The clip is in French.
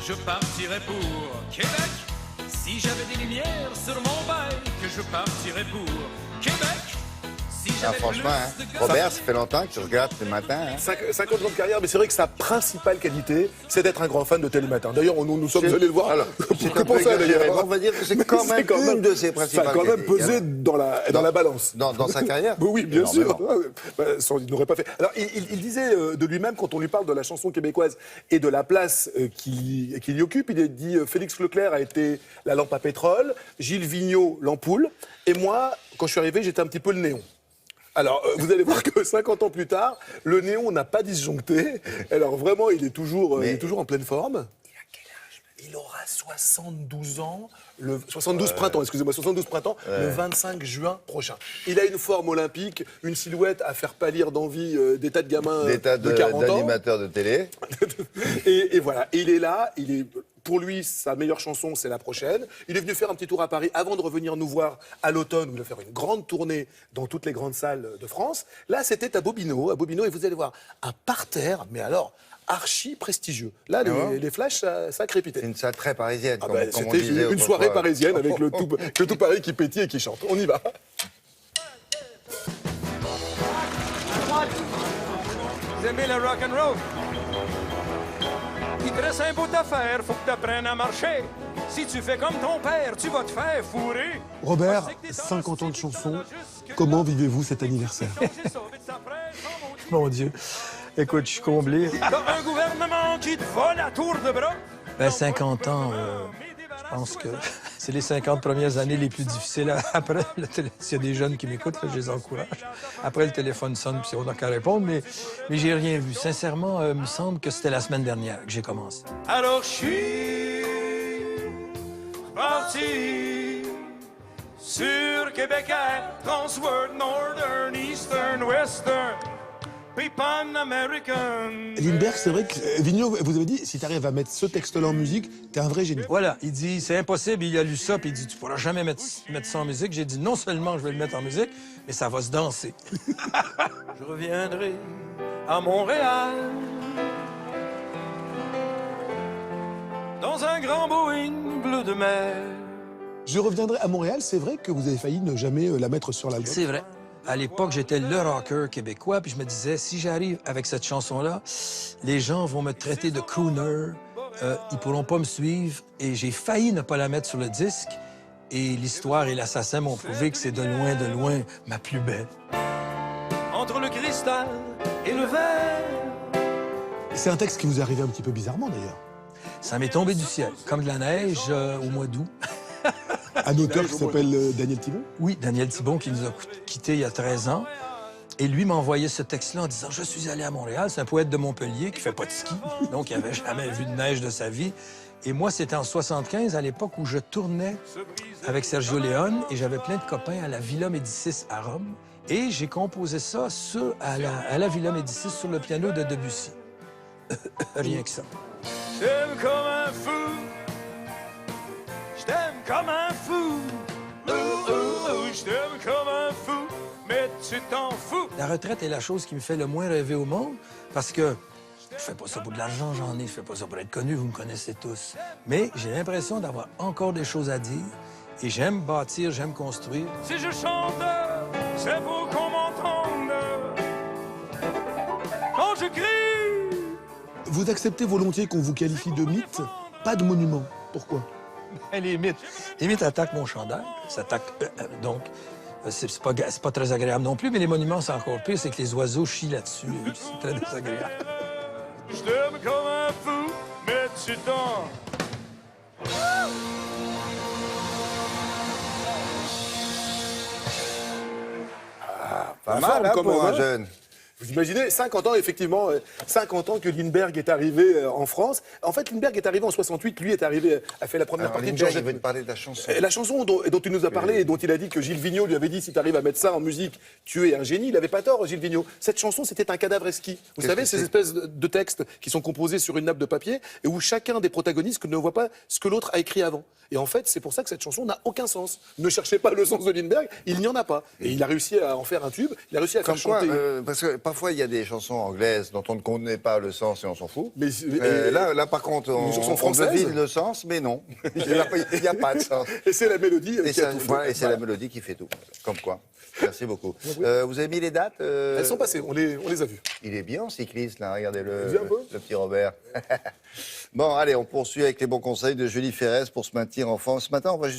je partirais pour Québec. Si j'avais des lumières sur mon bike, je partirais pour Québec. Si j'avais franchement, plus de Robert, ça fait longtemps que tu regardes Télématin. 50 ans de carrière, mais c'est vrai que sa principale qualité, c'est d'être un grand fan de Télématin. D'ailleurs, nous sommes allés le voir. Alors, c'est un Pour peu ça, exagéré, d'ailleurs. mais on va dire que c'est quand Mais même une de ses principales Ça a quand même qualités. pesé dans la balance. Dans sa carrière. Oui, bien sûr. Énormément. Il n'aurait pas fait. Alors, il disait de lui-même, quand on lui parle de la chanson québécoise et de la place qu'il y occupe, il a dit Félix Leclerc a été la lampe à pétrole, Gilles Vigneault, l'ampoule, et moi, quand je suis arrivé, j'étais un petit peu le néon. Alors, vous allez voir que 50 ans plus tard, le néon n'a pas disjoncté. Alors, vraiment, il est toujours en pleine forme. Il a quel âge? Il aura 72 ans, 72 printemps, excusez-moi, 72 printemps, le 25 juin prochain. Il a une forme olympique, une silhouette à faire pâlir d'envie des tas de gamins de 40 ans. D'animateur de télé. Et voilà, et il est là, pour lui, sa meilleure chanson, c'est la prochaine. Il est venu faire un petit tour à Paris avant de revenir nous voir à l'automne, où il va faire une grande tournée dans toutes les grandes salles de France. Là, c'était à Bobino, et vous allez voir un parterre, mais alors archi prestigieux. Là, les flashs, ça a crépité. C'est une salle très parisienne, comme on C'était disait une autrefois. soirée parisienne avec le tout Paris qui pétille et qui chante. On y va. Vous aimez le rock'n'roll? Il te reste un bout à faire, faut que tu apprennes à marcher. Si tu fais comme ton père, tu vas te faire fourrer. Robert, 50 ans de chansons, comment vivez-vous cet anniversaire? Mon Dieu. Écoute, je suis comblé. T'as un gouvernement qui te vole à tour de bras. Ben, 50 ans, je pense que c'est les 50 premières années les plus difficiles. Après, s'il y a des jeunes qui m'écoutent, là, je les encourage. Après, le téléphone sonne, puis on n'a qu'à répondre, mais j'ai rien vu. Sincèrement, il me semble que c'était la semaine dernière que j'ai commencé. Alors je suis parti sur Québec Air, Transworld, Northern, Eastern, Western, puis Pan-American. Lindbergh, c'est vrai que Vigneault, vous avez dit, si tu arrives à mettre ce texte-là en musique, t'es un vrai génie. Voilà, il dit, c'est impossible, il a lu ça, puis il dit, tu pourras jamais mettre ça en musique. J'ai dit, non seulement je vais le mettre en musique, mais ça va se danser. Je reviendrai à Montréal dans un grand Boeing bleu de mer. Je reviendrai à Montréal, c'est vrai que vous avez failli ne jamais la mettre sur l'album. C'est vrai. À l'époque, j'étais le rocker québécois, puis je me disais, si j'arrive avec cette chanson-là, les gens vont me traiter de crooner, ils pourront pas me suivre, et j'ai failli ne pas la mettre sur le disque, et l'histoire et l'assassin m'ont prouvé que c'est de loin, ma plus belle. Entre le cristal et le verre. C'est un texte qui vous est arrivé un petit peu bizarrement, d'ailleurs. Ça m'est tombé du ciel, comme de la neige au mois d'août. Un auteur qui s'appelle Daniel Thibon. Oui, Daniel Thibon, qui nous a quittés il y a 13 ans. Et lui m'a envoyé ce texte-là en disant « Je suis allé à Montréal ». C'est un poète de Montpellier qui fait pas de ski, donc il n'avait jamais vu de neige de sa vie. Et moi, c'était en 75, à l'époque où je tournais avec Sergio Leone, et j'avais plein de copains à la Villa Médicis à Rome. Et j'ai composé ça à la Villa Médicis sur le piano de Debussy. Rien que ça. Je t'aime comme un fou. Je t'aime comme un fou. Je t'aime comme un fou. Mais tu t'en fous. La retraite est la chose qui me fait le moins rêver au monde, parce que je fais pas ça pour de l'argent, j'en ai. Je fais pas ça pour être connu, vous me connaissez tous. Mais j'ai l'impression d'avoir encore des choses à dire, et j'aime bâtir, j'aime construire. Si je chante, c'est pour qu'on m'entende. Quand je crie, Vous acceptez volontiers qu'on vous qualifie de mythe, pas de monument. Pourquoi? Les mythes attaquent mon chandail, donc c'est pas très agréable non plus, mais les monuments, c'est encore pire, c'est que les oiseaux chient là-dessus, c'est très désagréable. je t'aime comme un fou. Mais tu t'en... Pas La mal, forme, hein, quand pour même, un hein. jeune. Vous imaginez, 50 ans, effectivement, 50 ans que Lindbergh est arrivé en France. En fait, Lindbergh est arrivé en 68, lui a fait la première Alors, partie de Lindbergh, Georges. il veut te parler de la chanson. La chanson dont il nous a parlé et dont il a dit que Gilles Vigneault lui avait dit si tu arrives à mettre ça en musique, tu es un génie. Il n'avait pas tort, Gilles Vigneault. Cette chanson, c'était un cadavre exquis. Vous Qu'est-ce savez, que ces c'est espèces de textes qui sont composés sur une nappe de papier et où chacun des protagonistes ne voit pas ce que l'autre a écrit avant. Et en fait, c'est pour ça que cette chanson n'a aucun sens. Ne cherchez pas le sens de Lindbergh, il n'y en a pas. Et il a réussi à en faire un tube, il a réussi à faire Comme quoi, chanter. parce que parfois, il y a des chansons anglaises dont on ne connaît pas le sens et on s'en fout. Mais, Là, par contre, Une chanson on française devine le sens, mais non. Il n'y a pas de sens. et c'est la mélodie Et qui a ça- tout fait. voilà, et c'est Voilà. la mélodie qui fait tout. Comme quoi. Merci beaucoup. Vous avez mis les dates Elles sont passées, on les a vues. Il est bien cycliste, là. Regardez Viens un peu. le petit Robert. Bon, allez, on poursuit avec les bons conseils de Julie Ferrez pour se maintenir en forme. Ce matin, on va